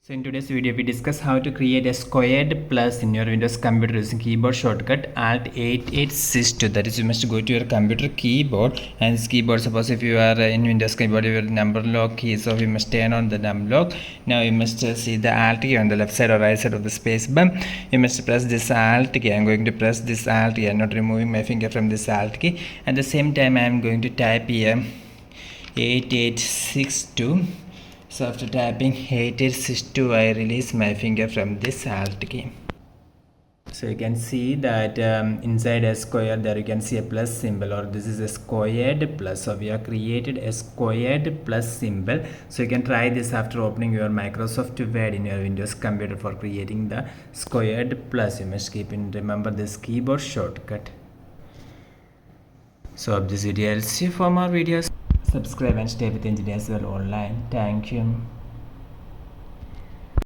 So in today's video we discuss how to create a squared plus in your Windows computer using keyboard shortcut Alt 8862. That is, you must go to your computer keyboard, and this keyboard, suppose if you are in Windows keyboard, your number lock key, so you must turn on the number lock. Now you must see the Alt key on the left side or right side of the space bar. You must press this Alt key. I am going to press this Alt key. I am not removing my finger from this Alt key. At the same time I am going to type here 8862. So after typing 8862, I release my finger from this Alt key. So you can see that inside a square there you can see a plus symbol, or this is a squared plus. So we have created a squared plus symbol. So you can try this after opening your Microsoft Word in your Windows computer for creating the squared plus. You must keep in remember this keyboard shortcut. So hope this video helps you. For more videos, subscribe and stay with Engineers World Online. Thank you.